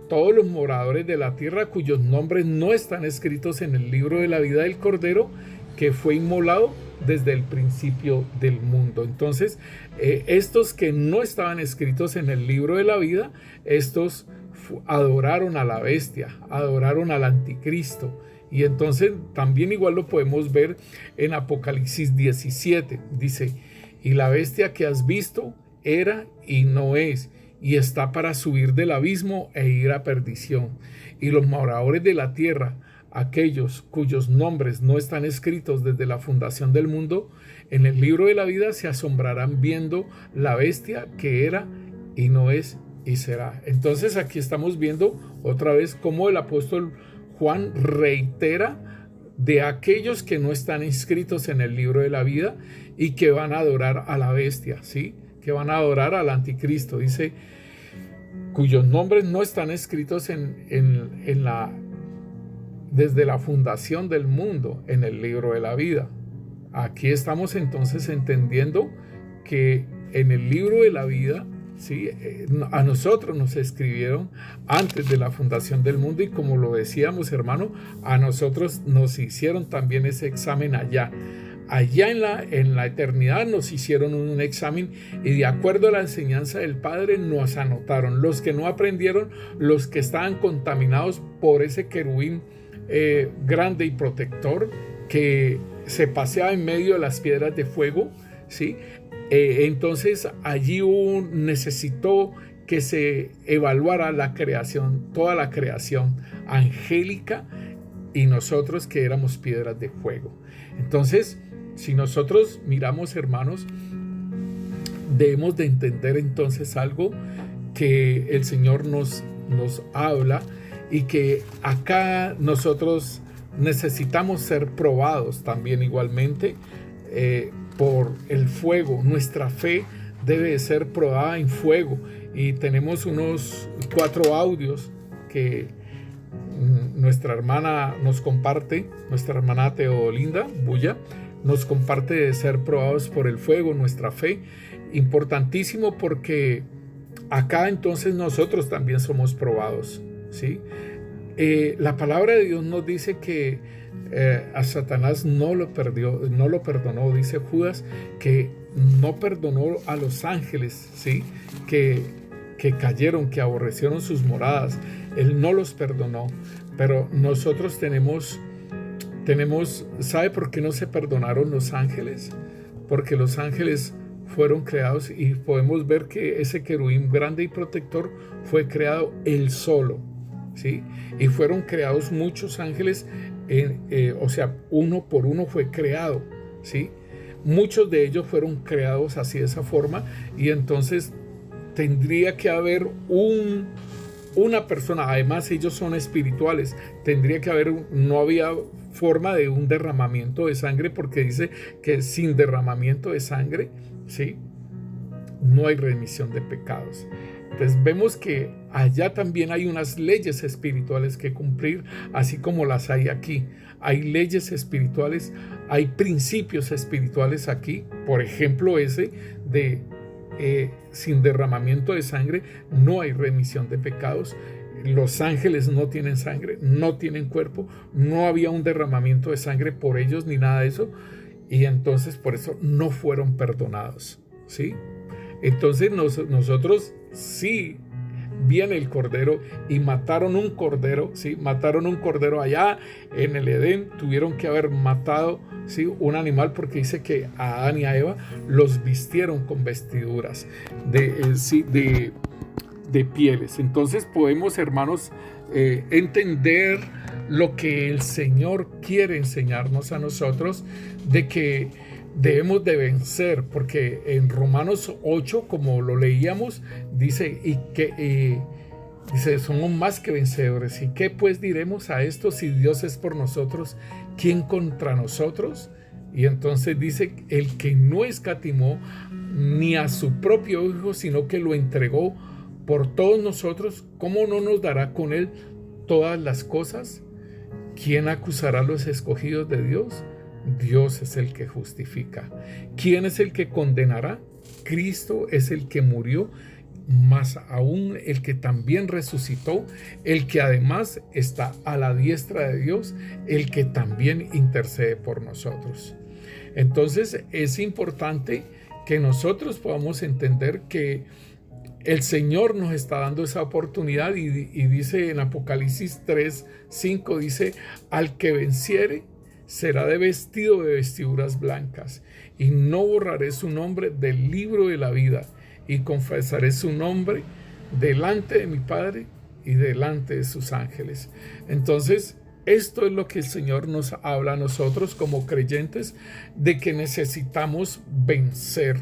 todos los moradores de la tierra cuyos nombres no están escritos en el libro de la vida del Cordero que fue inmolado desde el principio del mundo. Entonces, estos que no estaban escritos en el libro de la vida, estos adoraron a la bestia, adoraron al anticristo. Y entonces también igual lo podemos ver en Apocalipsis 17. Dice, y la bestia que has visto era y no es, y está para subir del abismo e ir a perdición. Y los moradores de la tierra, aquellos cuyos nombres no están escritos desde la fundación del mundo, en el libro de la vida se asombrarán viendo la bestia que era y no es y será. Entonces aquí estamos viendo otra vez cómo el apóstol Juan reitera de aquellos que no están inscritos en el libro de la vida y que van a adorar a la bestia, ¿sí? Que van a adorar al anticristo. Dice, cuyos nombres no están escritos desde la fundación del mundo en el libro de la vida. Aquí estamos entonces entendiendo que en el libro de la vida, ¿sí? A nosotros nos escribieron antes de la fundación del mundo y como lo decíamos, hermano, a nosotros nos hicieron también ese examen allá. Allá en la eternidad nos hicieron un examen y de acuerdo a la enseñanza del Padre nos anotaron. Los que no aprendieron, los que estaban contaminados por ese querubín grande y protector que se paseaba en medio de las piedras de fuego, ¿sí? Entonces allí necesitó que se evaluara la creación, toda la creación angélica y nosotros que éramos piedras de fuego. Entonces, si nosotros miramos, hermanos, debemos de entender entonces algo que el Señor nos habla y que acá nosotros necesitamos ser probados también igualmente por el fuego. Nuestra fe debe ser probada en fuego y tenemos unos 4 audios que nuestra hermana nos comparte, nuestra hermana Teolinda Bulla nos comparte de ser probados por el fuego, nuestra fe, importantísimo porque acá entonces nosotros también somos probados, ¿sí? La palabra de Dios nos dice que a Satanás no lo perdonó, dice Judas, que no perdonó a los ángeles, ¿sí? que cayeron, que aborrecieron sus moradas. Él no los perdonó, pero nosotros tenemos, ¿sabe por qué no se perdonaron los ángeles? Porque los ángeles fueron creados y podemos ver que ese querubín grande y protector fue creado él solo, ¿sí? Y fueron creados muchos ángeles, o sea, uno por uno fue creado, ¿sí? Muchos de ellos fueron creados así de esa forma y entonces tendría que haber una persona, además ellos son espirituales, tendría que haber, no había forma de un derramamiento de sangre porque dice que sin derramamiento de sangre, ¿sí? No hay remisión de pecados. Entonces vemos que allá también hay unas leyes espirituales que cumplir, así como las hay aquí. Hay leyes espirituales, hay principios espirituales aquí. Por ejemplo, ese de sin derramamiento de sangre no hay remisión de pecados. Los ángeles no tienen sangre, no tienen cuerpo, no había un derramamiento de sangre por ellos ni nada de eso. Y entonces por eso no fueron perdonados, ¿sí? Entonces nosotros sí viene el cordero y mataron un cordero, ¿sí? Mataron un cordero allá en el Edén, tuvieron que haber matado, ¿sí? Un animal porque dice que a Adán y a Eva los vistieron con vestiduras de pieles. Entonces podemos, hermanos, entender lo que el Señor quiere enseñarnos a nosotros de que debemos de vencer, porque en Romanos 8, como lo leíamos, dice dice, somos más que vencedores. ¿Y qué pues diremos a esto? Si Dios es por nosotros, ¿quién contra nosotros? Y entonces dice, el que no escatimó ni a su propio Hijo, sino que lo entregó por todos nosotros, ¿cómo no nos dará con él todas las cosas? ¿Quién acusará a los escogidos de Dios? Dios es el que justifica. ¿Quién es el que condenará? Cristo es el que murió, más aún el que también resucitó, el que además está a la diestra de Dios, el que también intercede por nosotros. Entonces es importante que nosotros podamos entender que el Señor nos está dando esa oportunidad y dice en Apocalipsis 3:5, dice: al que venciere será de vestido de vestiduras blancas, y no borraré su nombre del libro de la vida, y confesaré su nombre delante de mi Padre y delante de sus ángeles. Entonces, esto es lo que el Señor nos habla a nosotros como creyentes, de que necesitamos vencer.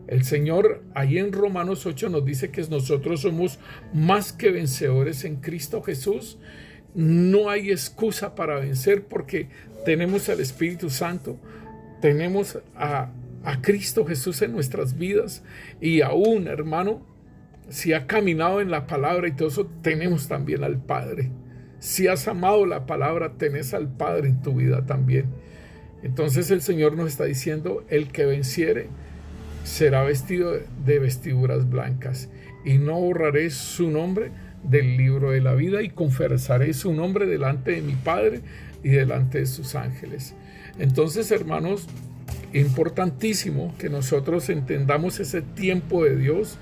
El Señor ahí en Romanos 8 nos dice que nosotros somos más que vencedores en Cristo Jesús. No hay excusa para vencer porque tenemos al Espíritu Santo, tenemos a Cristo Jesús en nuestras vidas, y aún, hermano, si has caminado en la palabra y todo eso, tenemos también al Padre. Si has amado la palabra, tenés al Padre en tu vida también. Entonces el Señor nos está diciendo: el que venciere será vestido de vestiduras blancas, y no borraré su nombre del libro de la vida, y confesaré su nombre delante de mi Padre y delante de sus ángeles. Entonces, hermanos, importantísimo que nosotros entendamos ese tiempo de Dios.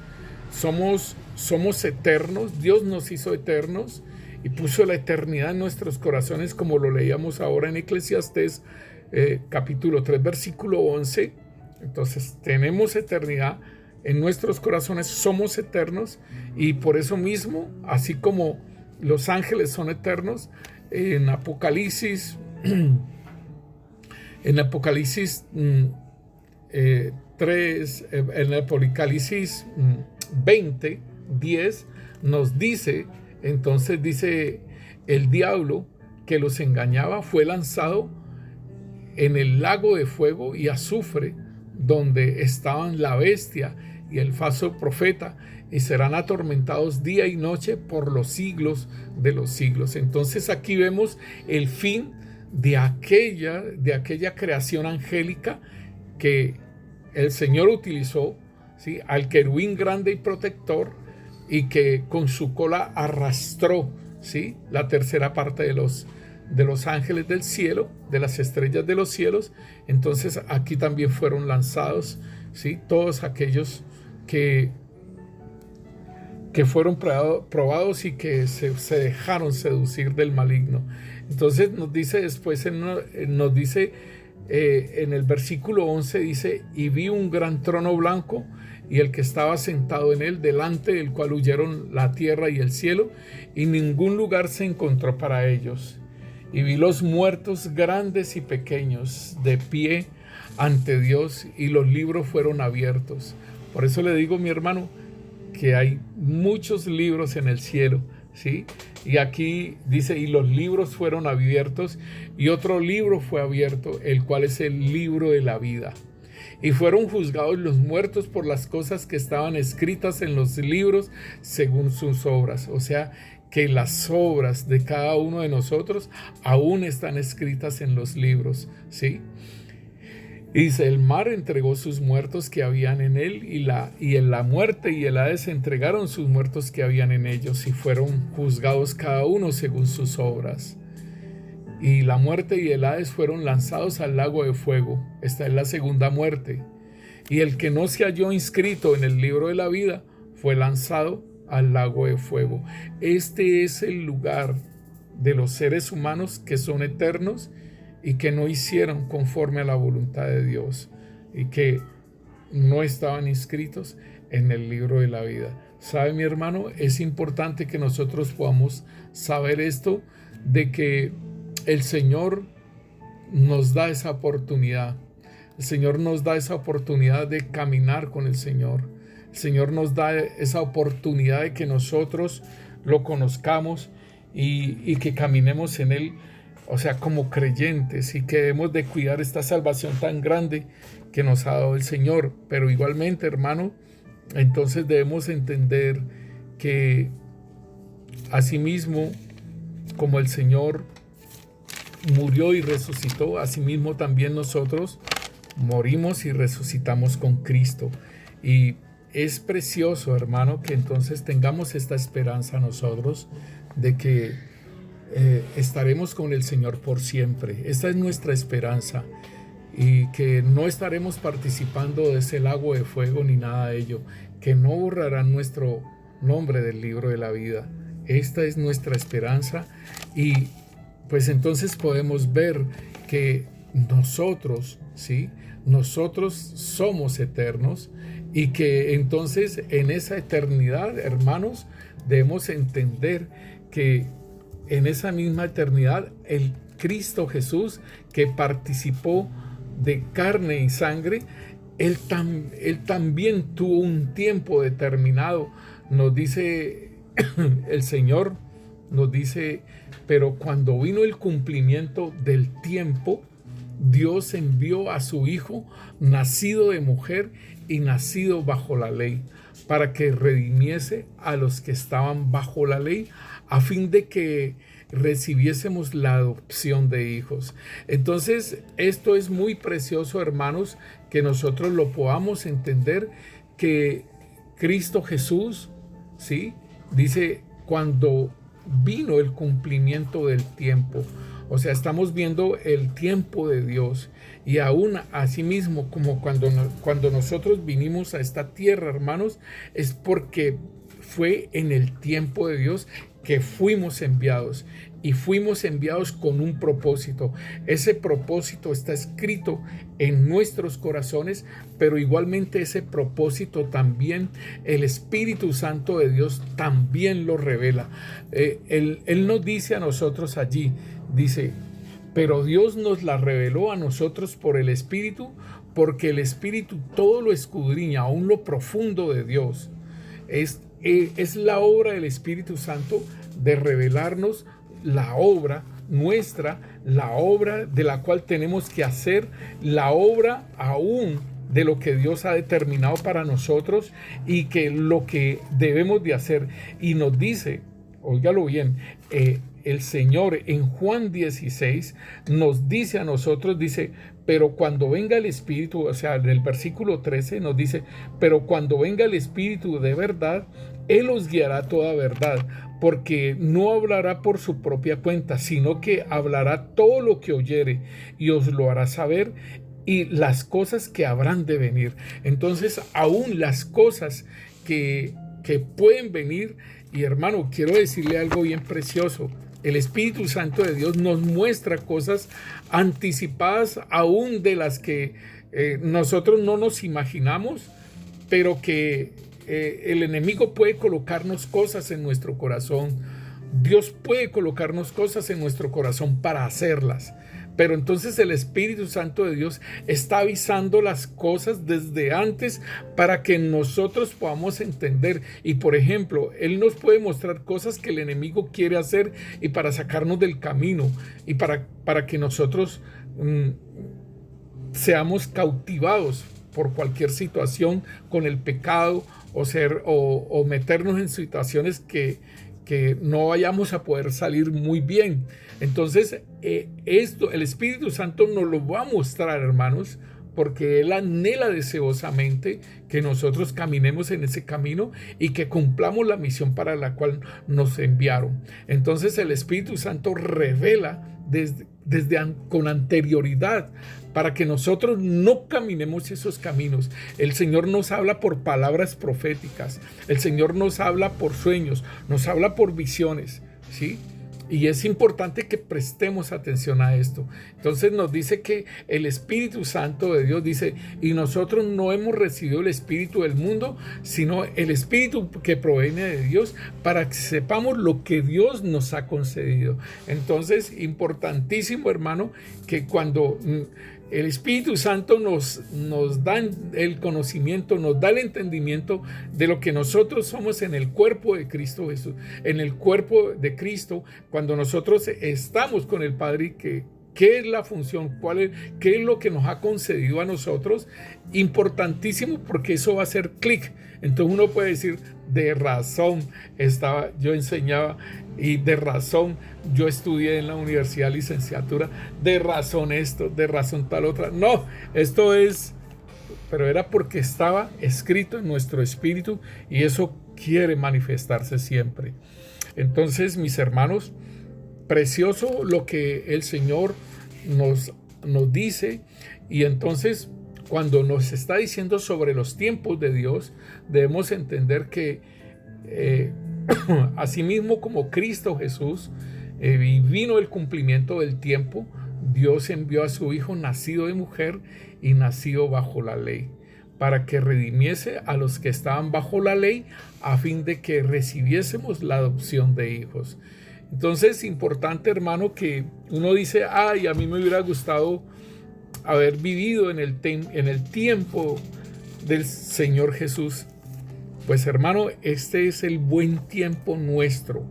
Somos eternos. Dios nos hizo eternos y puso la eternidad en nuestros corazones, como lo leíamos ahora en Eclesiastés capítulo 3 versículo 11. Entonces tenemos eternidad en nuestros corazones, somos eternos, y por eso mismo, así como los ángeles son eternos, en Apocalipsis 20:10 nos dice, entonces dice: el diablo que los engañaba fue lanzado en el lago de fuego y azufre, donde estaban la bestia y el falso profeta, y serán atormentados día y noche por los siglos de los siglos. Entonces aquí vemos el fin de aquella creación angélica que el Señor utilizó, ¿sí?, al querubín grande y protector, y que con su cola arrastró, ¿sí?, la tercera parte de los ángeles del cielo, de las estrellas de los cielos. Entonces aquí también fueron lanzados, ¿sí?, todos aquellos que fueron probados y que se dejaron seducir del maligno. Entonces nos dice después, en el versículo 11, dice: y vi un gran trono blanco y el que estaba sentado en él, delante del cual huyeron la tierra y el cielo, y ningún lugar se encontró para ellos. Y vi los muertos, grandes y pequeños, de pie ante Dios, y los libros fueron abiertos. Por eso le digo, mi hermano, que hay muchos libros en el cielo, ¿sí? Y aquí dice: y los libros fueron abiertos, y otro libro fue abierto, el cual es el libro de la vida. Y fueron juzgados los muertos por las cosas que estaban escritas en los libros según sus obras. O sea, que las obras de cada uno de nosotros aún están escritas en los libros, ¿sí? Y dice: el mar entregó sus muertos que habían en él, y en la muerte y el Hades entregaron sus muertos que habían en ellos, y fueron juzgados cada uno según sus obras. Y la muerte y el Hades fueron lanzados al lago de fuego. Esta es la segunda muerte. Y el que no se halló inscrito en el libro de la vida fue lanzado al lago de fuego. Este es el lugar de los seres humanos que son eternos y que no hicieron conforme a la voluntad de Dios, y que no estaban inscritos en el libro de la vida. ¿Sabe, mi hermano? Es importante que nosotros podamos saber esto, de que el Señor nos da esa oportunidad. El Señor nos da esa oportunidad de caminar con el Señor. El Señor nos da esa oportunidad de que nosotros lo conozcamos y que caminemos en Él, o sea, como creyentes, y que debemos de cuidar esta salvación tan grande que nos ha dado el Señor. Pero igualmente, hermano, entonces debemos entender que asimismo, como el Señor murió y resucitó, asimismo también nosotros morimos y resucitamos con Cristo. Y es precioso, hermano, que entonces tengamos esta esperanza nosotros de que estaremos con el Señor por siempre. Esta es nuestra esperanza, y que no estaremos participando de ese lago de fuego ni nada de ello, que no borrarán nuestro nombre del libro de la vida. Esta es nuestra esperanza, y pues entonces podemos ver que nosotros, ¿sí? Nosotros somos eternos, y que entonces en esa eternidad, hermanos, debemos entender que en esa misma eternidad el Cristo Jesús, que participó de carne y sangre, él también tuvo un tiempo determinado. Nos dice el Señor, nos dice: pero cuando vino el cumplimiento del tiempo, Dios envió a su Hijo, nacido de mujer y nacido bajo la ley, para que redimiese a los que estaban bajo la ley, a fin de que recibiésemos la adopción de hijos. Entonces, esto es muy precioso, hermanos, que nosotros lo podamos entender, que Cristo Jesús, ¿sí?, dice: cuando vino el cumplimiento del tiempo. O sea, estamos viendo el tiempo de Dios. Y aún así mismo, como cuando nosotros vinimos a esta tierra, hermanos, es porque fue en el tiempo de Dios que fuimos enviados. Y fuimos enviados con un propósito. Ese propósito está escrito en nuestros corazones, pero igualmente ese propósito también el Espíritu Santo de Dios también lo revela. Él nos dice a nosotros allí, dice: pero Dios nos la reveló a nosotros por el Espíritu, porque el Espíritu todo lo escudriña, aún lo profundo de Dios. Es la obra del Espíritu Santo de revelarnos la obra nuestra, la obra de la cual tenemos que hacer, la obra aún de lo que Dios ha determinado para nosotros, y que lo que debemos de hacer. Y nos dice, óigalo bien, el Señor en Juan 16 nos dice a nosotros, dice: pero cuando venga el Espíritu, o sea, en el versículo 13 nos dice: pero cuando venga el Espíritu de verdad, Él os guiará a toda verdad, porque no hablará por su propia cuenta, sino que hablará todo lo que oyere, y os lo hará saber, y las cosas que habrán de venir. Entonces, aún las cosas que pueden venir. Y hermano, quiero decirle algo bien precioso: el Espíritu Santo de Dios nos muestra cosas anticipadas aún de las que nosotros no nos imaginamos, pero que el enemigo puede colocarnos cosas en nuestro corazón. Dios puede colocarnos cosas en nuestro corazón para hacerlas. Pero entonces el Espíritu Santo de Dios está avisando las cosas desde antes para que nosotros podamos entender. Y por ejemplo, Él nos puede mostrar cosas que el enemigo quiere hacer, y para sacarnos del camino, y para que nosotros seamos cautivados por cualquier situación con el pecado, o meternos en situaciones que no vayamos a poder salir muy bien. Entonces, el Espíritu Santo nos lo va a mostrar, hermanos, porque Él anhela deseosamente que nosotros caminemos en ese camino y que cumplamos la misión para la cual nos enviaron. Entonces, el Espíritu Santo revela con anterioridad, para que nosotros no caminemos esos caminos. El Señor nos habla por palabras proféticas, el Señor nos habla por sueños, nos habla por visiones, ¿sí? Y es importante que prestemos atención a esto. Entonces nos dice que el Espíritu Santo de Dios dice: y nosotros no hemos recibido el espíritu del mundo, sino el Espíritu que proviene de Dios, para que sepamos lo que Dios nos ha concedido. Entonces, importantísimo, hermano, que cuando el Espíritu Santo nos da el conocimiento, nos da el entendimiento de lo que nosotros somos en el cuerpo de Cristo Jesús, en el cuerpo de Cristo, cuando nosotros estamos con el Padre, ¿qué es la función? ¿Qué es lo que nos ha concedido a nosotros? Importantísimo, porque eso va a hacer clic. Entonces uno puede decir: de razón yo enseñaba, y de razón yo estudié en la universidad licenciatura, de razón esto, de razón tal otra. No, esto es pero era porque estaba escrito en nuestro espíritu y eso quiere manifestarse siempre. Entonces, mis hermanos, precioso lo que el Señor nos dice, y entonces cuando nos está diciendo sobre los tiempos de Dios, debemos entender que asimismo como Cristo Jesús vino el cumplimiento del tiempo, Dios envió a su Hijo nacido de mujer y nacido bajo la ley, para que redimiese a los que estaban bajo la ley, a fin de que recibiésemos la adopción de hijos. Entonces es importante, hermano, que uno dice, ay, a mí me hubiera gustado haber vivido en el tiempo del Señor Jesús. Pues, hermano, este es el buen tiempo nuestro.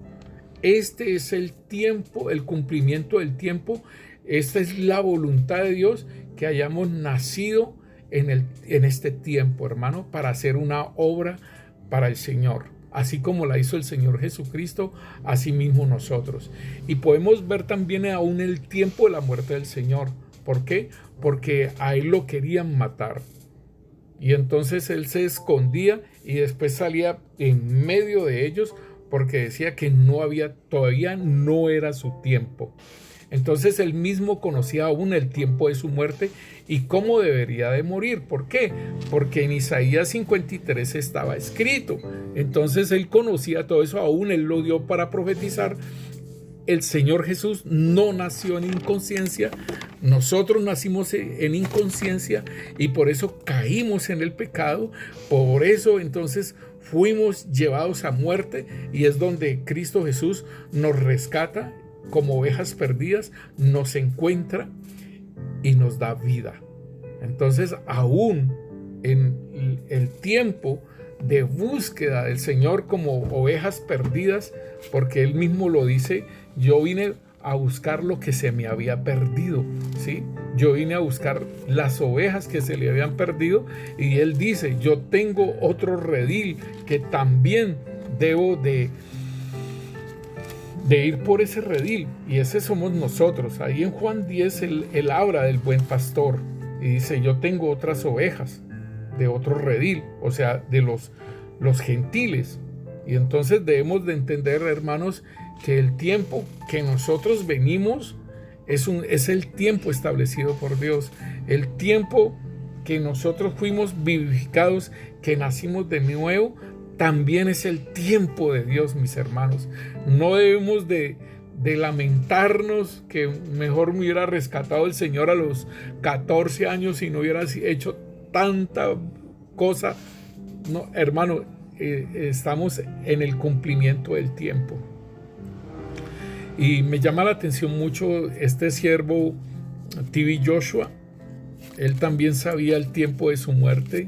Este es el tiempo, el cumplimiento del tiempo. Esta es la voluntad de Dios, que hayamos nacido en este tiempo, hermano, para hacer una obra para el Señor. Así como la hizo el Señor Jesucristo, así mismo nosotros. Y podemos ver también aún el tiempo de la muerte del Señor. ¿Por qué? Porque a él lo querían matar. Y entonces él se escondía y después salía en medio de ellos porque decía que todavía no era su tiempo. Entonces él mismo conocía aún el tiempo de su muerte y cómo debería de morir. ¿Por qué? Porque en Isaías 53 estaba escrito. Entonces él conocía todo eso, aún él lo dio para profetizar. El Señor Jesús no nació en inconsciencia, nosotros nacimos en inconsciencia y por eso caímos en el pecado, por eso entonces fuimos llevados a muerte, y es donde Cristo Jesús nos rescata como ovejas perdidas, nos encuentra y nos da vida. Entonces, aún en el tiempo de búsqueda del Señor como ovejas perdidas, porque Él mismo lo dice, yo vine a buscar lo que se me había perdido, ¿sí? Yo vine a buscar las ovejas que se le habían perdido, y Él dice, yo tengo otro redil que también debo de ir por ese redil, y ese somos nosotros. Ahí en Juan 10 él habla del buen pastor y dice, yo tengo otras ovejas de otro redil, o sea, de los gentiles. Y entonces debemos de entender, hermanos, que el tiempo que nosotros venimos es el tiempo establecido por Dios, el tiempo que nosotros fuimos vivificados, que nacimos de nuevo, también es el tiempo de Dios, mis hermanos. No debemos de lamentarnos que mejor me hubiera rescatado el Señor a los 14 años y no hubiera hecho tanta cosa. No, hermano, estamos en el cumplimiento del tiempo. Y me llama la atención mucho este siervo T.B. Joshua. Él también sabía el tiempo de su muerte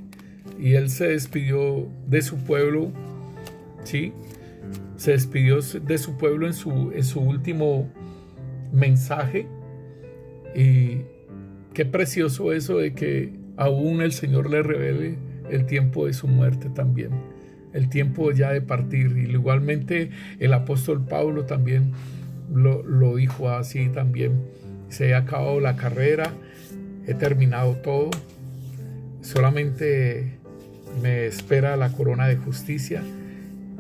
y él se despidió de su pueblo, ¿sí? Se despidió de su pueblo en su último mensaje. Y qué precioso eso de que aún el Señor le revele el tiempo de su muerte también, el tiempo ya de partir. Y igualmente el apóstol Pablo también lo dijo así también: se ha acabado la carrera, he terminado todo, solamente me espera la corona de justicia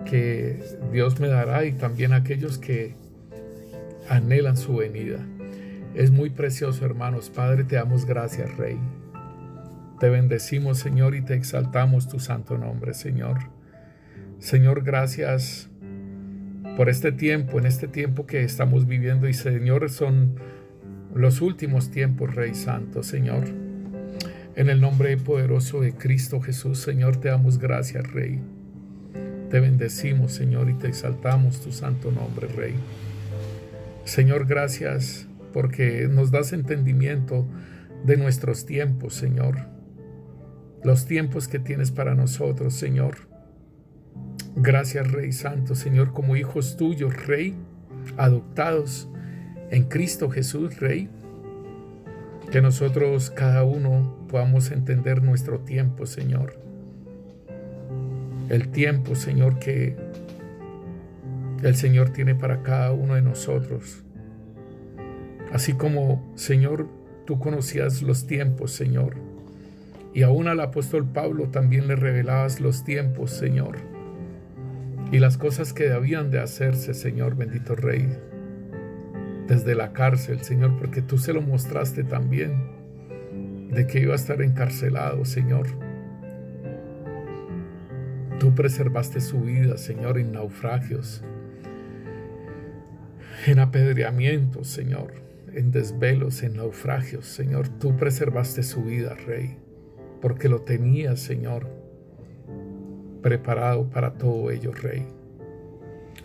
que Dios me dará, y también aquellos que anhelan su venida. Es muy precioso, hermanos. Padre, te damos gracias, Rey. Te bendecimos, Señor, y te exaltamos tu santo nombre, Señor. Señor, gracias por este tiempo, en este tiempo que estamos viviendo, y Señor, son los últimos tiempos, Rey Santo, Señor. En el nombre poderoso de Cristo Jesús, Señor, te damos gracias, Rey. Te bendecimos, Señor, y te exaltamos tu santo nombre, Rey. Señor, gracias porque nos das entendimiento de nuestros tiempos, Señor. Los tiempos que tienes para nosotros, Señor. Gracias, Rey Santo, Señor, como hijos tuyos, Rey, adoptados en Cristo Jesús, Rey. Que nosotros, cada uno, podamos entender nuestro tiempo, Señor. El tiempo, Señor, que el Señor tiene para cada uno de nosotros. Así como, Señor, tú conocías los tiempos, Señor. Y aún al apóstol Pablo también le revelabas los tiempos, Señor, y las cosas que debían de hacerse, Señor, bendito Rey, desde la cárcel, Señor, porque tú se lo mostraste también, de que iba a estar encarcelado, Señor. Tú preservaste su vida, Señor, en naufragios, en apedreamientos, Señor, en desvelos, en naufragios, Señor. Tú preservaste su vida, Rey, porque lo tenías, Señor, preparado para todo ello, Rey.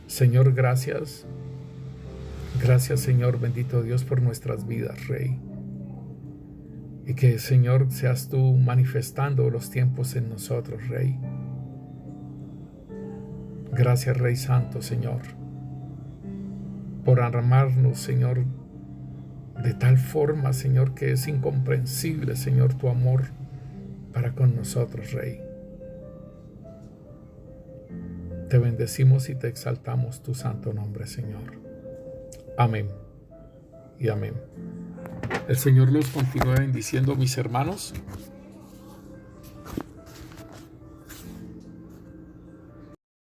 Señor, gracias. Gracias, Señor, bendito Dios, por nuestras vidas, Rey. Y que, Señor, seas tú manifestando los tiempos en nosotros, Rey. Gracias, Rey Santo, Señor, por amarnos, Señor, de tal forma, Señor, que es incomprensible, Señor, tu amor para con nosotros, Rey. Te bendecimos y te exaltamos tu santo nombre, Señor. Amén y amén. El Señor los continúe bendiciendo, mis hermanos.